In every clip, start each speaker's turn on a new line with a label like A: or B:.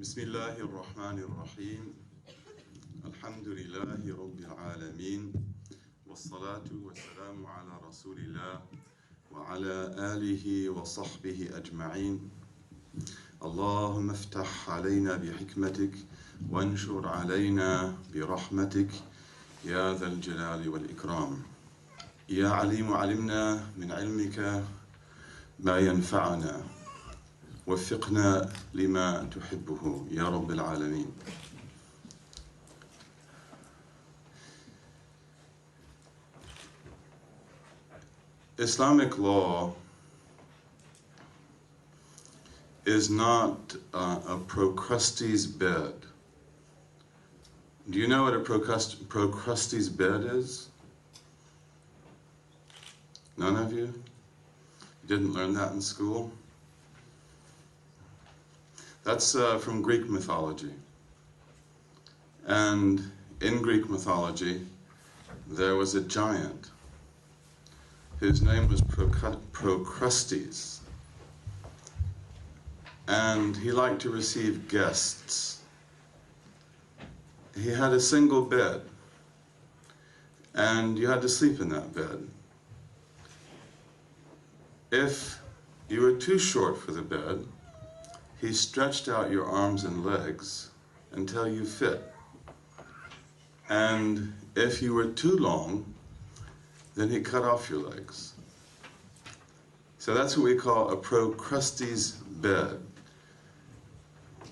A: بسم الله الرحمن الرحيم الحمد لله رب العالمين والصلاة والسلام على رسول الله وعلى آله وصحبه أجمعين اللهم افتح علينا بحكمتك وانشر علينا برحمتك يا ذا الجلال والإكرام يا عليم علمنا من علمك ما ينفعنا وفقنا لما تحبه يا رب العالمين. Islamic law is not a Procrustes bed. Do you know what a Procrustes bed is? None of you? You didn't learn that in school? That's from Greek mythology. And in Greek mythology, there was a giant whose name was Procrustes. And he liked to receive guests. He had a single bed, and you had to sleep in that bed. If you were too short for the bed, he stretched out your arms and legs until you fit. And if you were too long, then he cut off your legs. So that's what we call a Procrustes bed.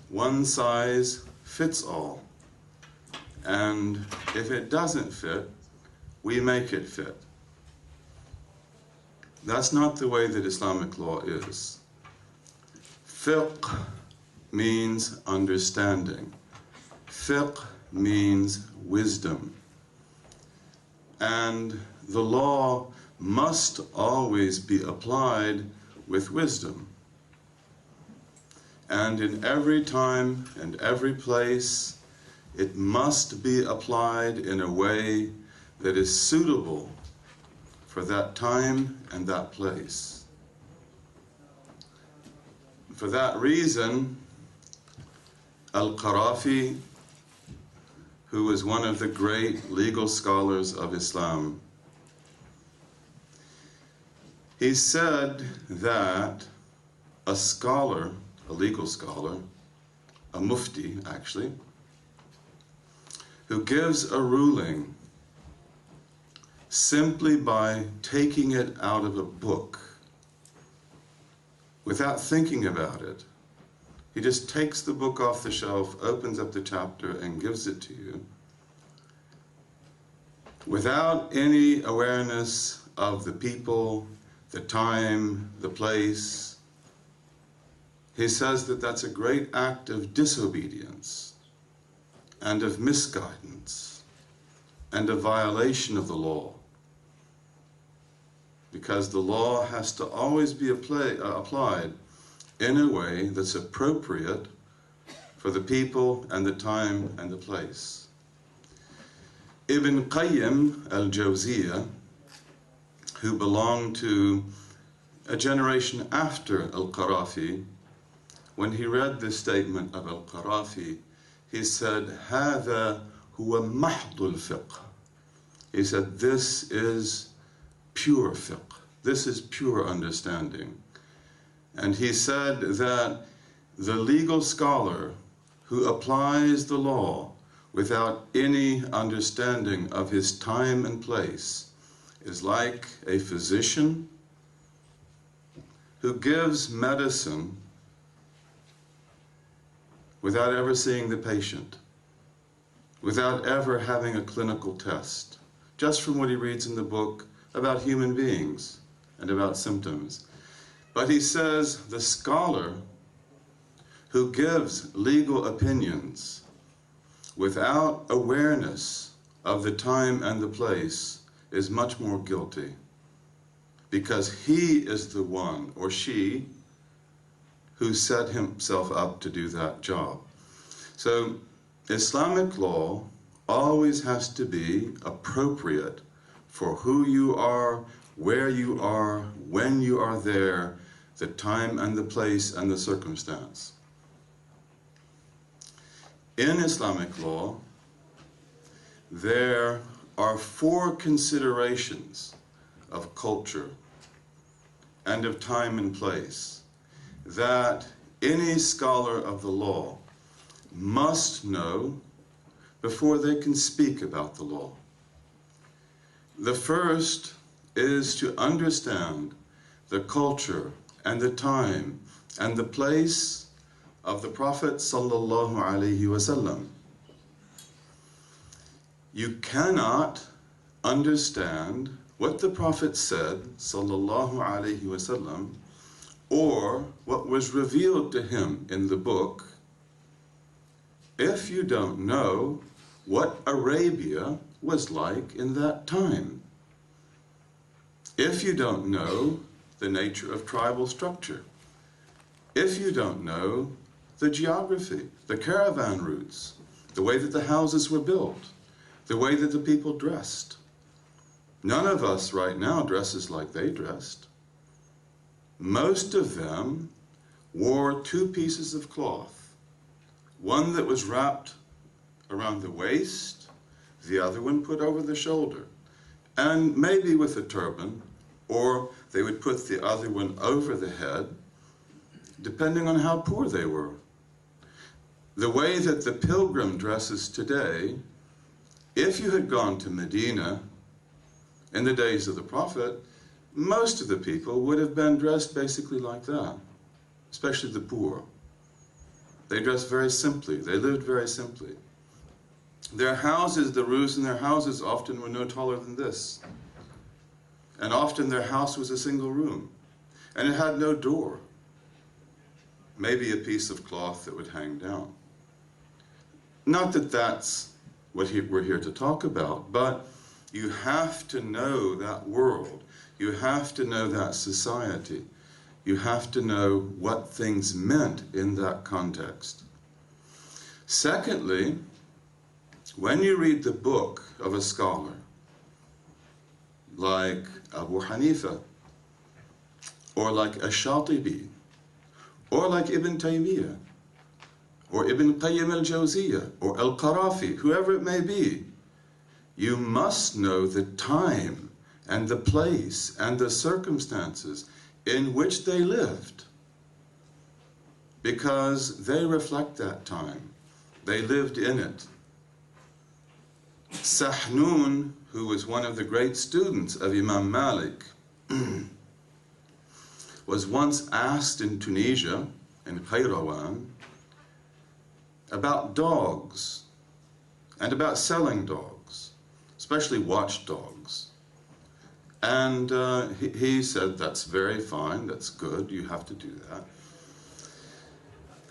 A: One size fits all. And if it doesn't fit, we make it fit. That's not the way that Islamic law is. Fiqh means understanding. Fiqh means wisdom. And the law must always be applied with wisdom. And in every time and every place, it must be applied in a way that is suitable for that time and that place. For that reason, Al-Qarafi, who was one of the great legal scholars of Islam, he said that a scholar, a legal scholar, a mufti actually, who gives a ruling simply by taking it out of a book without thinking about it. He just takes the book off the shelf, opens up the chapter, and gives it to you without any awareness of the people, the time, the place. He says that that's a great act of disobedience and of misguidance and a violation of the law, because the law has to always be applied in a way that's appropriate for the people and the time and the place. Ibn Qayyim al-Jawziyah, who belonged to a generation after Al-Qarafi, when he read this statement of Al-Qarafi, he said, هَذَا هُوَ مَحْضُ الْفِقْهِ. He said, this is pure fiqh. This is pure understanding. And he said that the legal scholar who applies the law without any understanding of his time and place is like a physician who gives medicine without ever seeing the patient, without ever having a clinical test, just from what he reads in the book about human beings and about symptoms. But he says the scholar who gives legal opinions without awareness of the time and the place is much more guilty, because he is the one, or she, who set himself up to do that job. So Islamic law always has to be appropriate for who you are, where you are, when you are there, the time and the place and the circumstance. in Islamic law, there are 4 considerations of culture and of time and place that any scholar of the law must know before they can speak about the law. The first is to understand the culture and the time and the place of the Prophet sallallahu alaihi wasallam. You cannot understand what the Prophet said sallallahu alaihi wasallam or what was revealed to him in the book if you don't know what Arabia was like in that time. If you don't know the nature of tribal structure, if you don't know the geography, the caravan routes, the way that the houses were built, the way that the people dressed. None of us right now dresses like they dressed. Most of them wore 2 pieces of cloth, one that was wrapped around the waist, the other one put over the shoulder, and maybe with a turban, or they would put the other one over the head, depending on how poor they were. The way that the pilgrim dresses today, if you had gone to Medina in the days of the Prophet, most of the people would have been dressed basically like that, especially the poor. They dressed very simply. They lived very simply. Their houses, the roofs in their houses often were no taller than this. And often their house was a single room. And it had no door. Maybe a piece of cloth that would hang down. Not that that's what we're here to talk about, but you have to know that world. You have to know that society. You have to know what things meant in that context. Secondly, when you read the book of a scholar, like Abu Hanifa, or like Ash-Shatibi, or like Ibn Taymiyyah, or Ibn Qayyim al-Jawziyah, or Al-Qarafi, whoever it may be, you must know the time and the place and the circumstances in which they lived, because they reflect that time. They lived in it. Sahnun, who was one of the great students of Imam Malik, was once asked in Tunisia, in Qayrawan, about dogs and about selling dogs, especially watchdogs. And he said, that's very fine, that's good, you have to do that.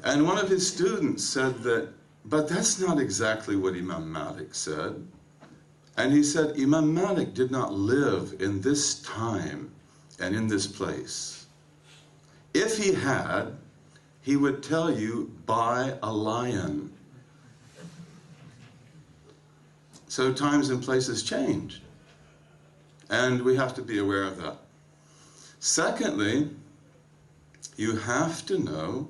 A: And one of his students said that, but that's not exactly what Imam Malik said. And he said, Imam Malik did not live in this time and in this place. If he had, he would tell you, buy a lion. So times and places change. And we have to be aware of that. Secondly, you have to know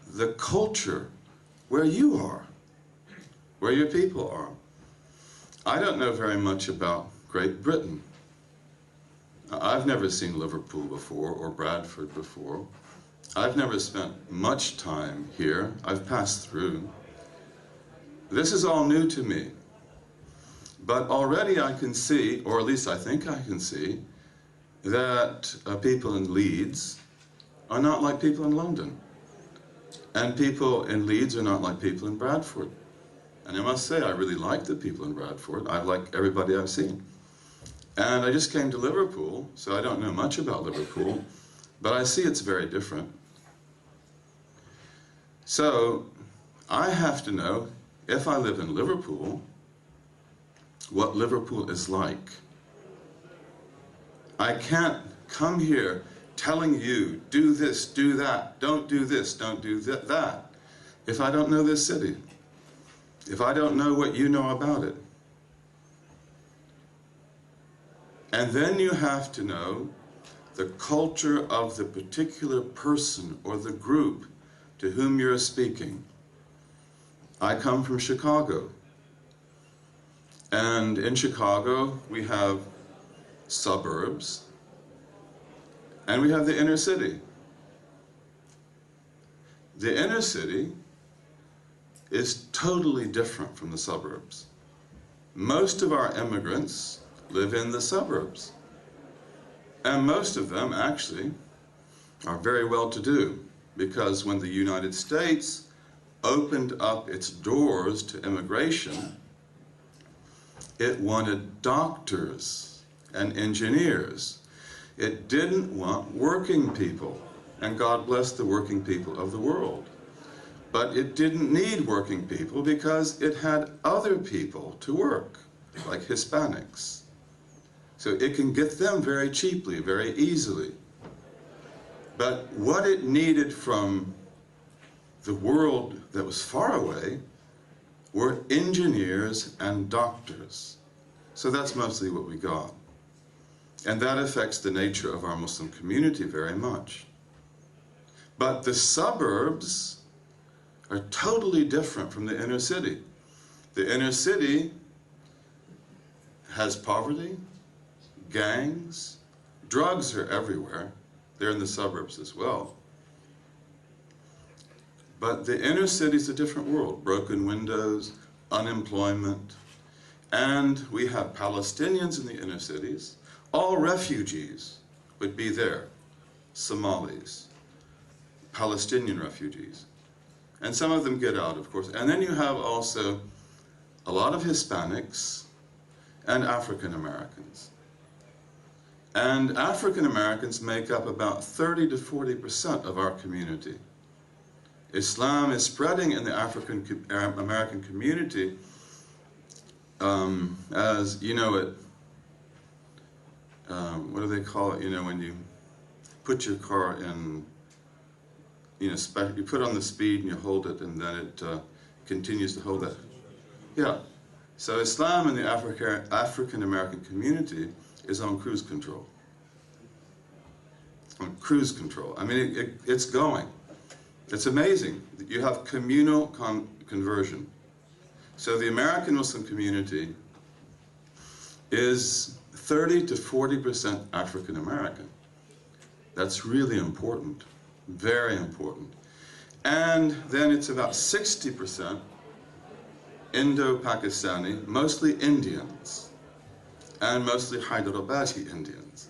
A: the culture where you are, where your people are. I don't know very much about Great Britain. I've never seen Liverpool before or Bradford before. I've never spent much time here. I've passed through. This is all new to me. But already I can see, or at least I think I can see, that people in Leeds are not like people in London. And people in Leeds are not like people in Bradford. And I must say, I really like the people in Bradford. I like everybody I've seen. And I just came to Liverpool, so I don't know much about Liverpool, but I see it's very different. So I have to know, if I live in Liverpool, what Liverpool is like. I can't come here telling you, do this, do that, don't do this, don't do that, if I don't know this city, if I don't know what you know about it. And then you have to know the culture of the particular person or the group to whom you're speaking. I come from Chicago. And in Chicago, we have suburbs, and we have the inner city. The inner city is totally different from the suburbs. Most of our immigrants live in the suburbs, and most of them actually are very well-to-do, because when the United States opened up its doors to immigration, it wanted doctors and engineers. It didn't want working people, and God bless the working people of the world. But it didn't need working people because it had other people to work, like Hispanics. So it can get them very cheaply, very easily. But what it needed from the world that was far away were engineers and doctors. So that's mostly what we got. And that affects the nature of our Muslim community very much. But the suburbs are totally different from the inner city. The inner city has poverty, gangs, drugs are everywhere. They're in the suburbs as well. But the inner city is a different world. Broken windows, unemployment, and we have Palestinians in the inner cities. All refugees would be there. Somalis, Palestinian refugees. And some of them get out, of course. And then you have also a lot of Hispanics and African Americans. And African Americans make up about 30 to 40% of our community. Islam is spreading in the African American community as, you know, what do they call it, you know, when you put your car in, you know, you put on the speed and you hold it and then it continues to hold that. Yeah. So Islam in the African American community is on cruise control. On cruise control. I mean, it's going. It's amazing. You have communal conversion. So the American Muslim community is 30 to 40% African American. That's really important, very important. And then it's about 60% Indo-Pakistani, mostly Indians, and mostly Hyderabadi Indians.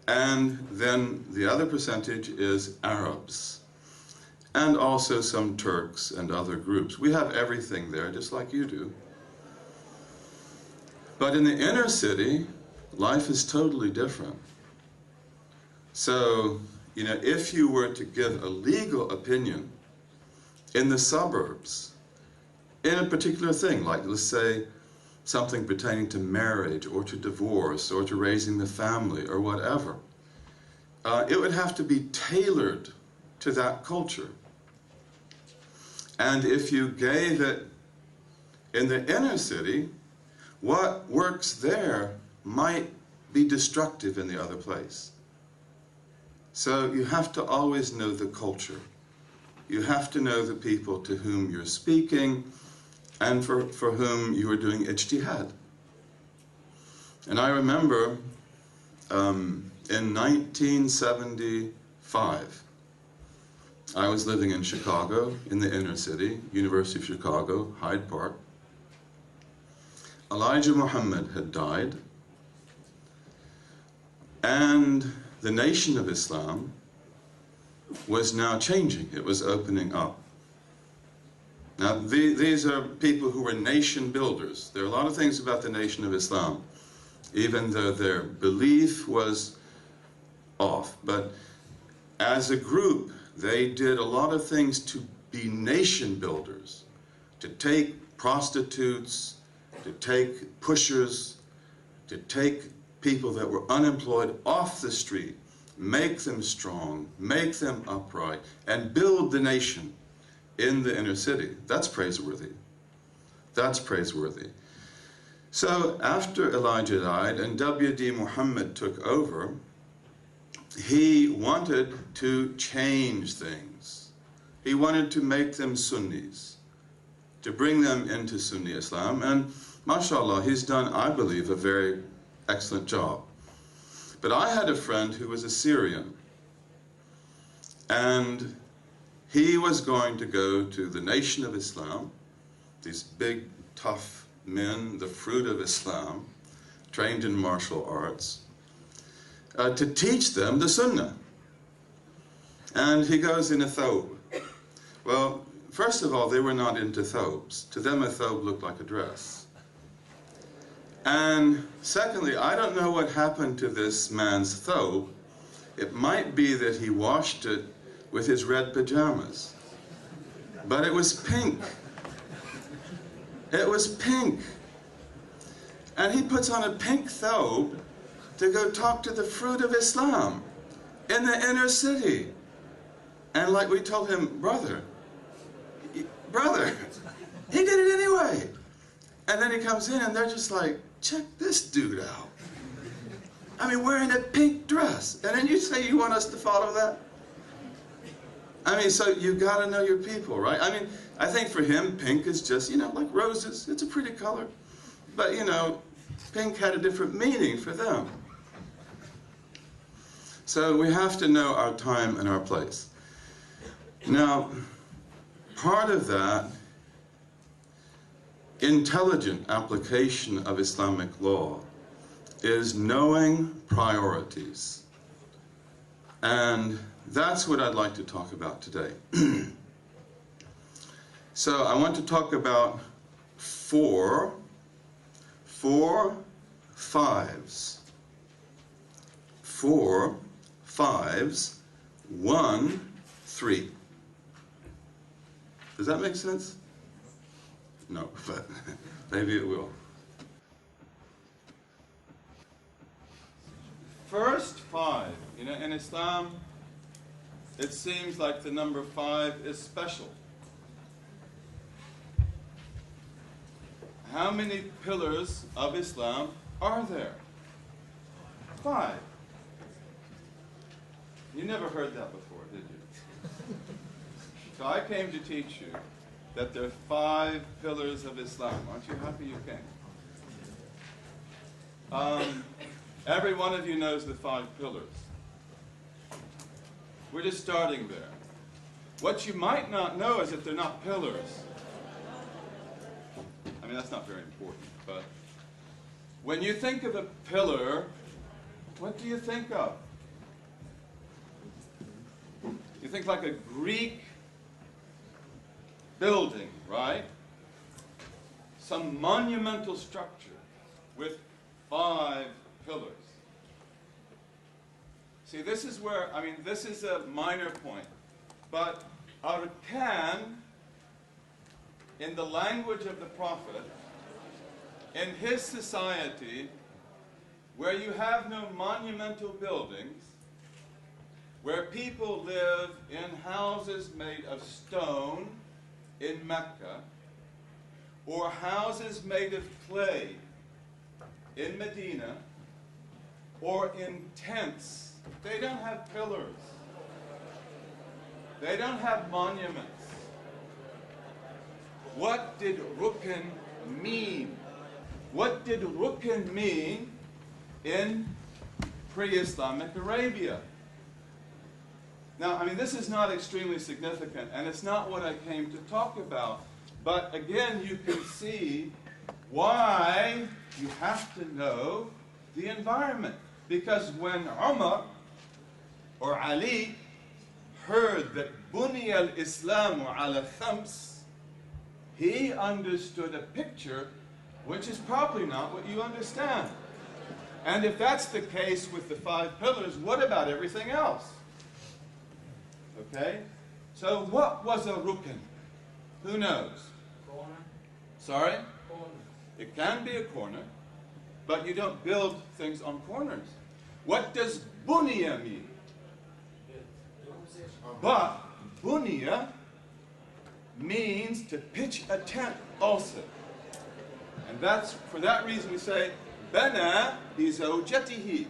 A: And then the other percentage is Arabs, and also some Turks and other groups. We have everything there, just like you do. But in the inner city, life is totally different. So, you know, if you were to give a legal opinion in the suburbs, in a particular thing, like let's say something pertaining to marriage or to divorce or to raising the family or whatever, it would have to be tailored to that culture. And if you gave it in the inner city, what works there might be destructive in the other place. So you have to always know the culture. You have to know the people to whom you're speaking and for whom you are doing ijtihad. And I remember in 1975, I was living in Chicago, in the inner city, University of Chicago, Hyde Park. Elijah Muhammad had died, and the nation of Islam was now changing. It was opening up. Now, these are people who were nation builders. There are a lot of things about the nation of Islam, even though their belief was off. But as a group, they did a lot of things to be nation builders, to take prostitutes, to take pushers, to take people that were unemployed off the street, make them strong, make them upright, and build the nation in the inner city. That's praiseworthy. That's praiseworthy. So after Elijah died and W.D. Muhammad took over, he wanted to change things. He wanted to make them Sunnis. to bring them into Sunni Islam, and mashallah, he's done, I believe, a very excellent job. But I had a friend who was a Syrian, and he was going to go to the Nation of Islam, these big, tough men, the fruit of Islam, trained in martial arts, to teach them the Sunnah. And he goes in a thobe. Well, first of all, they were not into thobes. To them, a thobe looked like a dress. And secondly, I don't know what happened to this man's thobe. It might be that he washed it with his red pajamas. But it was pink. It was pink. And he puts on a pink thobe to go talk to the fruit of Islam in the inner city. And like we told him, brother, he did it anyway. And then he comes in and they're just like, check this dude out. I mean, wearing a pink dress. And then you say you want us to follow that? I mean, so you gotta know your people, right? I mean, I think for him, pink is just, you know, like roses. It's a pretty color. But, you know, pink had a different meaning for them. So we have to know our time and our place. Now, part of that intelligent application of Islamic law is knowing priorities. And that's what I'd like to talk about today. So I want to talk about four fives. 4 fives, 1 3. Does that make sense? No, but maybe it will. First 5. You know, in Islam, it seems like the number 5 is special. How many pillars of Islam are there? 5. You never heard that before, did you? So I came to teach you that there are 5 pillars of Islam. Aren't you happy you came? Every one of you knows the 5 pillars. We're just starting there. What you might not know is that they're not pillars. I mean, that's not very important, but when you think of a pillar, what do you think of? You think like a Greek building, right? Some monumental structure with 5 pillars. See, this is where, I mean, this is a minor point, but arkan, in the language of the Prophet, in his society, where you have no monumental buildings, where people live in houses made of stone in Mecca, or houses made of clay in Medina, or in tents, they don't have pillars. They don't have monuments. What did rukn mean? What did rukn mean in pre-Islamic Arabia? Now, I mean, this is not extremely significant, and it's not what I came to talk about. But again, you can see why you have to know the environment. Because when Umar or Ali heard that Buniya al-Islamu ala khams, he understood a picture which is probably not what you understand. And if that's the case with the 5 pillars, what about everything else? Okay? So what was a rukn? Who knows?
B: Corner.
A: Sorry?
B: Corner.
A: It can be a corner, but you don't build things on corners. What does bunya mean? But bunya means to pitch a tent also. And that's, for that reason we say, bana bi zawjatihi,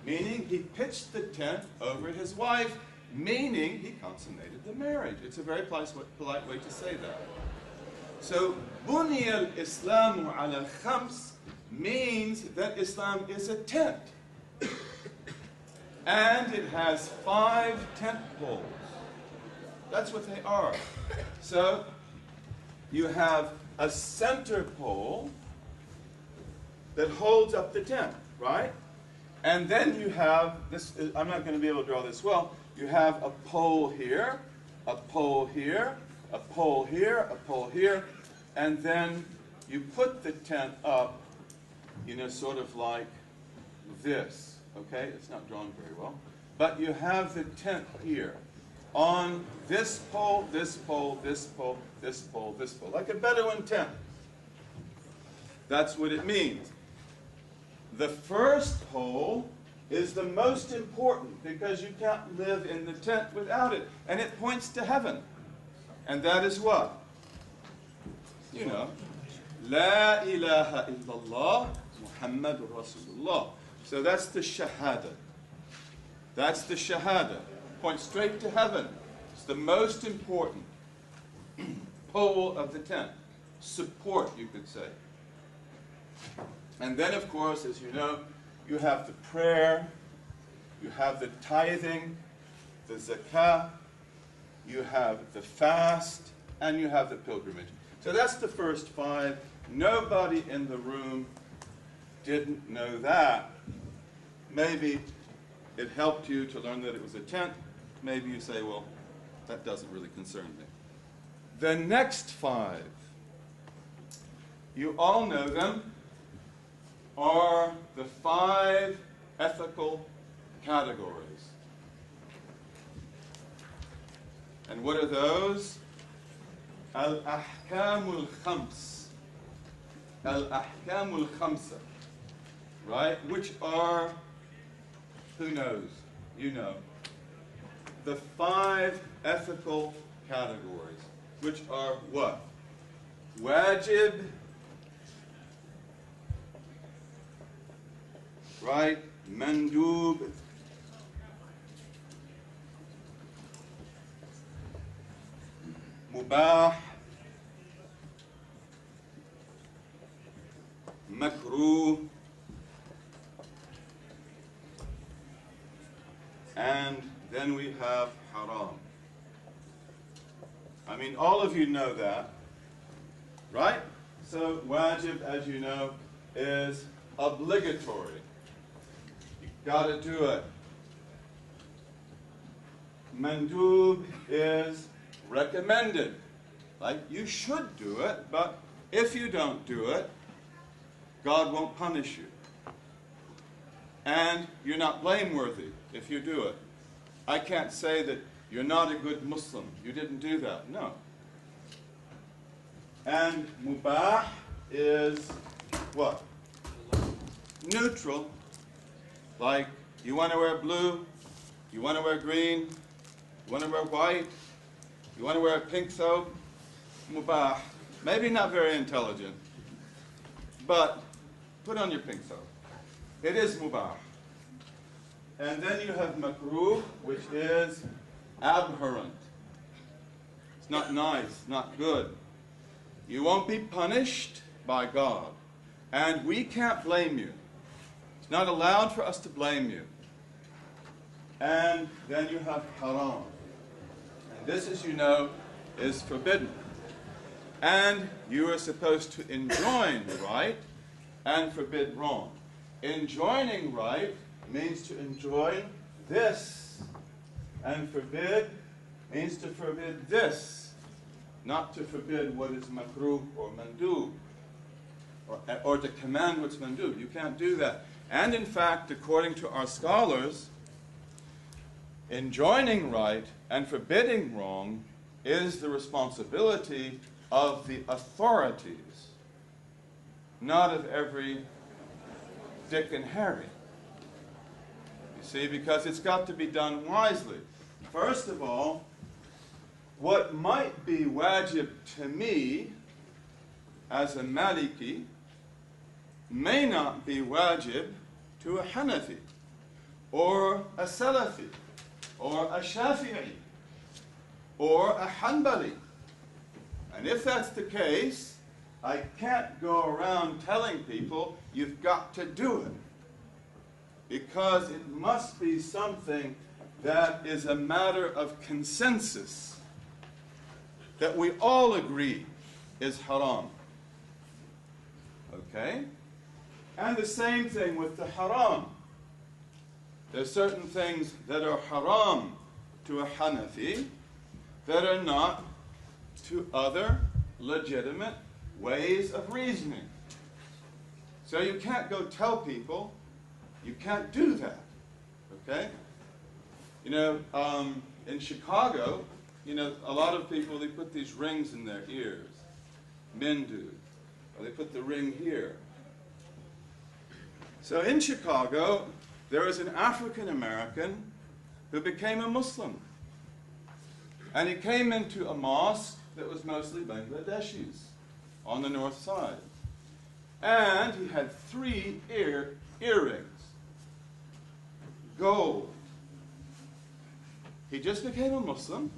A: meaning he pitched the tent over his wife, meaning he consummated the marriage. It's a very polite way to say that.
B: So, بُنِيَ الْإِسْلَامُ عَلَى خَمْسٍ means that Islam is a tent. And it has 5 tent poles. That's what they are. So, you have a center pole that holds up the tent, right? And then you have this, I'm not going to be able to draw this well, you have a pole here, a pole here, a pole here, a pole here, and then you put the tent up, you know, sort of like this, okay? It's not drawn very well. But you have the tent here on this pole, this pole, this pole, this pole, this pole, like a Bedouin tent. That's what it means. The first pole is the most important because you can't live in the tent without it. And it points to heaven. And that is what? You know, La ilaha illallah Muhammadur Rasulullah. So that's the Shahada. That's the Shahada. Points straight to heaven. It's the most important pole of the tent. Support, you could say. And then, of course, as you know, you have the prayer, you have the tithing, the zakah, you have the fast, and you have the pilgrimage. So that's the first 5. Nobody in the room didn't know that. Maybe it helped you to learn that it was a tent. Maybe you say, well, that doesn't really concern me. The next 5, you all know them, are the 5 ethical categories. And what are those? Al-ahkamul khams. Al-ahkamul khamsa. Right? Which are, who knows? You know. The 5 ethical categories. Which are what? Wajib. Right? Mandub. Mubah. Makruh. And then we have haram. I mean, all of you know that, right? So wajib, as you know, is obligatory. You gotta do it. Mandub is recommended. Like, you should do it, but if you don't do it, God won't punish you. And you're not blameworthy if you do it. I can't say that you're not a good Muslim. You didn't do that. No. And mubah is what? Neutral. Like, you want to wear blue, you want to wear green, you want to wear white, you want to wear a pink soap, mubah. Maybe not very intelligent, but put on your pink soap. It is mubah. And then you have makruh, which is abhorrent. It's not nice, not good. You won't be punished by God. And we can't blame you. It's not allowed for us to blame you. And then you have haram. And this, as you know, is forbidden. And you are supposed to enjoin right and forbid wrong. Enjoining right means to enjoin this, and forbid means to forbid this, not to forbid what is makruh or mandub, or to command what's mandub. You can't do that. And in fact, according to our scholars, enjoining right and forbidding wrong is the responsibility of the authorities, not of every Dick and Harry. You see, because it's got to be done wisely. First of all, what might be wajib to me as a Maliki may not be wajib to a Hanafi, or a Salafi, or a Shafi'i, or a Hanbali. And if that's the case, I can't go around telling people you've got to do it. Because it must be something that is a matter of consensus, that we all agree is haram. Okay? And the same thing with the haram. There's certain things that are haram to a Hanafi that are not to other legitimate ways of reasoning. So you can't go tell people you can't do that. Okay? You know, in Chicago, you know, a lot of people, they put these rings in their ears. Men do. Or they put the ring here. So in Chicago, there was an African American who became a Muslim. And he came into a mosque that was mostly Bangladeshis on the north side. And he had 3 earrings. Gold. He just became a Muslim.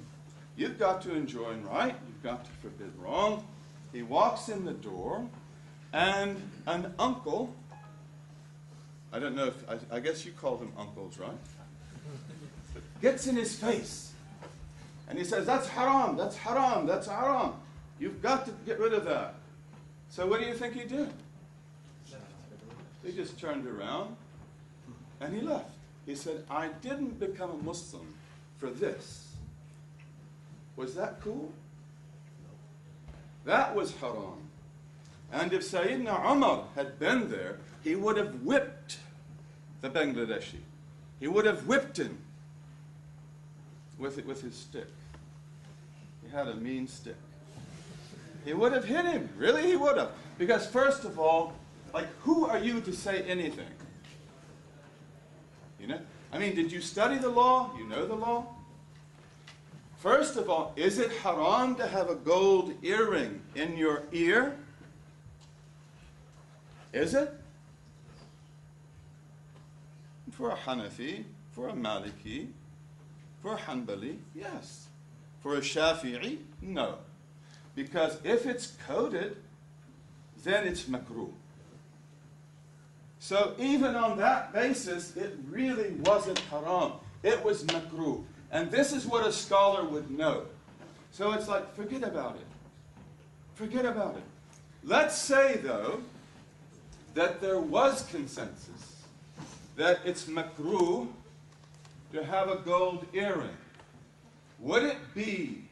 B: You've got to enjoin right. You've got to forbid wrong. He walks in the door, and an uncle, I don't know if, I guess you call them uncles, right? Gets in his face. And he says, that's haram, that's haram, that's haram. You've got to get rid of that. So what do you think he did? He just turned around and he left. He said, I didn't become a Muslim for this. Was that cool? That was haram. And if Sayyidina Umar had been there, he would have whipped the Bangladeshi. He would have whipped him with his stick. He had a mean stick. He would have hit him. Really, he would have. Because first of all, like, who are you to say anything? You know? I mean, did you study the law? You know the law? First of all, is it haram to have a gold earring in your ear? Is it? For a Hanafi, for a Maliki, for a Hanbali, yes. For a Shafi'i, no. Because if it's coated, then it's makruh. So even on that basis, it really wasn't haram. It was makruh. And this is what a scholar would know. So it's like, forget about it. Forget about it. Let's say, though, that there was consensus that it's makruh to have a gold earring. Would it be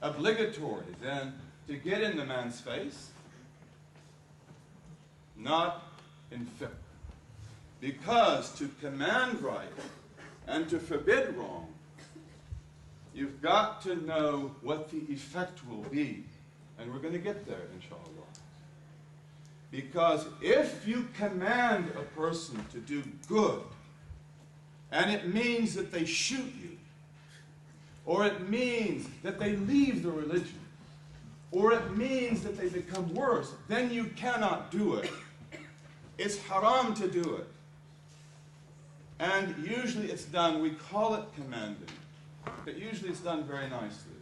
B: obligatory, then, to get in the man's face? Not in fiqh. Because to command right and to forbid wrong, you've got to know what the effect will be. And we're going to get there, inshallah. Because if you command a person to do good, and it means that they shoot you, or it means that they leave the religion, or it means that they become worse, then you cannot do it. It's haram to do it. And usually it's done, we call it commanding, but usually it's done very nicely.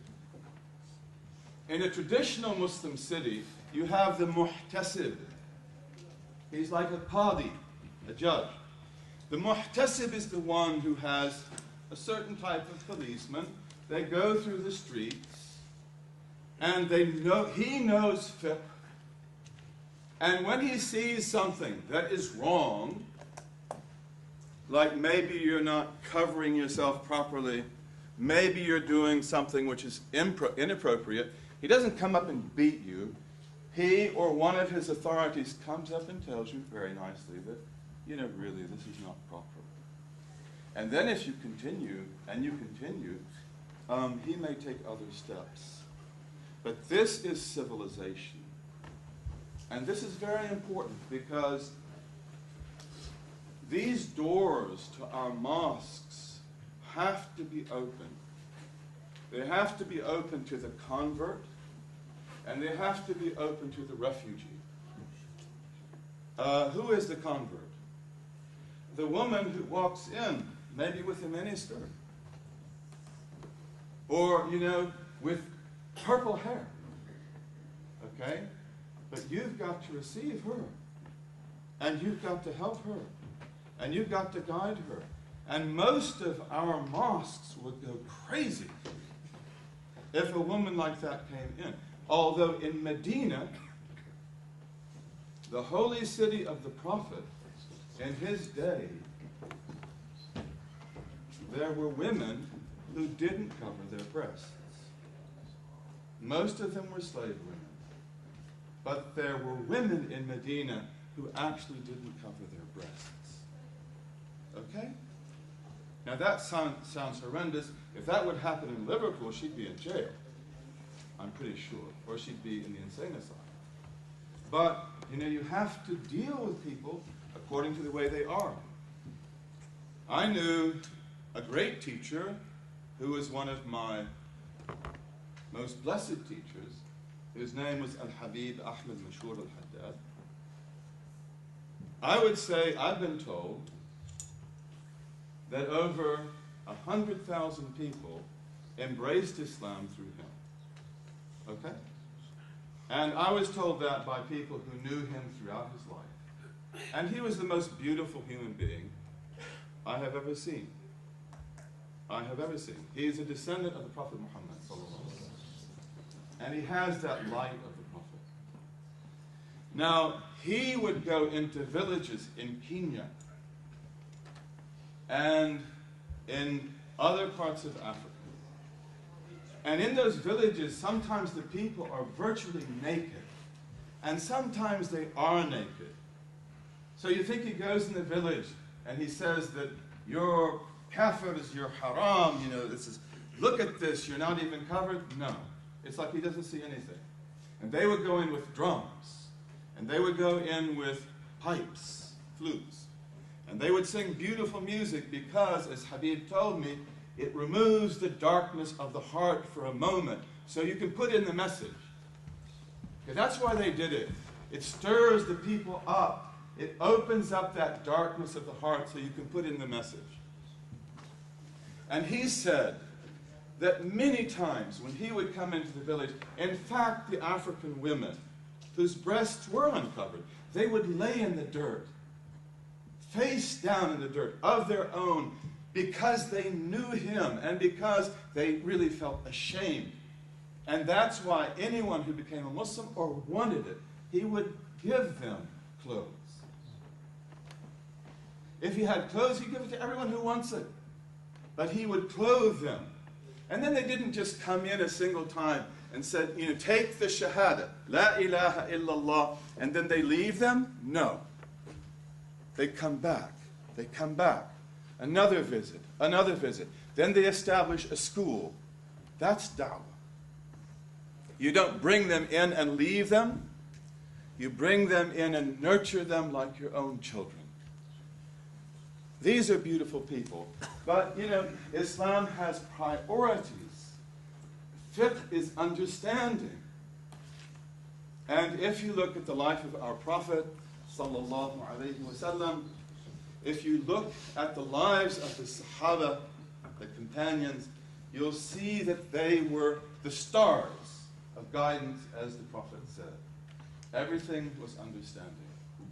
B: In a traditional Muslim city, you have the muhtasib. He's like a qadi, a judge. The muhtasib is the one who has a certain type of policeman. They go through the streets, and he knows fiqh. And when he sees something that is wrong, like maybe you're not covering yourself properly, maybe you're doing something which is inappropriate, he doesn't come up and beat you. He or one of his authorities comes up and tells you very nicely that, you know, really, this is not proper. And then if you continue, and you continue, he may take other steps. But this is civilization. And this is very important because these doors to our mosques have to be open. They have to be open to the convert, and they have to be open to the refugee. Who is the convert? The woman who walks in, maybe with a miniskirt, or, you know, with purple hair. Okay? But you've got to receive her. And you've got to help her. And you've got to guide her. And most of our mosques would go crazy if a woman like that came in. Although in Medina, the holy city of the Prophet, in his day, there were women who didn't cover their breasts. Most of them were slave women. But there were women in Medina who actually didn't cover their breasts. Okay? Now that sounds horrendous. If that would happen in Liverpool, she'd be in jail. I'm pretty sure. Or she'd be in the insane asylum. But, you have to deal with people according to the way they are. I knew a great teacher who was one of my most blessed teachers. His name was Al-Habib Ahmed Mashur Al-Haddad. I would say, I've been told, that over 100,000 people embraced Islam through him. Okay? And I was told that by people who knew him throughout his life. And he was the most beautiful human being I have ever seen. I have ever seen. He is a descendant of the Prophet Muhammad sallallahu alaihi wasallam. And he has that light of the Prophet. Now, he would go into villages in Kenya and in other parts of Africa. And in those villages, sometimes the people are virtually naked. And sometimes they are naked. So you think he goes in the village and he says that your kafirs, your haram, this is, look at this, you're not even covered? No. It's like he doesn't see anything. And they would go in with drums. And they would go in with pipes, flutes. And they would sing beautiful music because, as Habib told me, it removes the darkness of the heart for a moment so you can put in the message. Okay, that's why they did it. It stirs the people up. It opens up that darkness of the heart so you can put in the message. And he said that many times when he would come into the village, in fact, the African women whose breasts were uncovered, they would lay in the dirt, face down in the dirt of their own, because they knew him and because they really felt ashamed. And that's why anyone who became a Muslim or wanted it, he would give them clothes. If he had clothes, he'd give it to everyone who wants it. But he would clothe them. And then they didn't just come in a single time and said, take the shahada, la ilaha illallah, and then they leave them? No. They come back. They come back. Another visit. Another visit. Then they establish a school. That's da'wah. You don't bring them in and leave them. You bring them in and nurture them like your own children. These are beautiful people. But, Islam has priorities. Fiqh is understanding. And if you look at the life of our Prophet, sallallahu alayhi wasallam, if you look at the lives of the Sahaba, the companions, you'll see that they were the stars of guidance, as the Prophet said. Everything was understanding.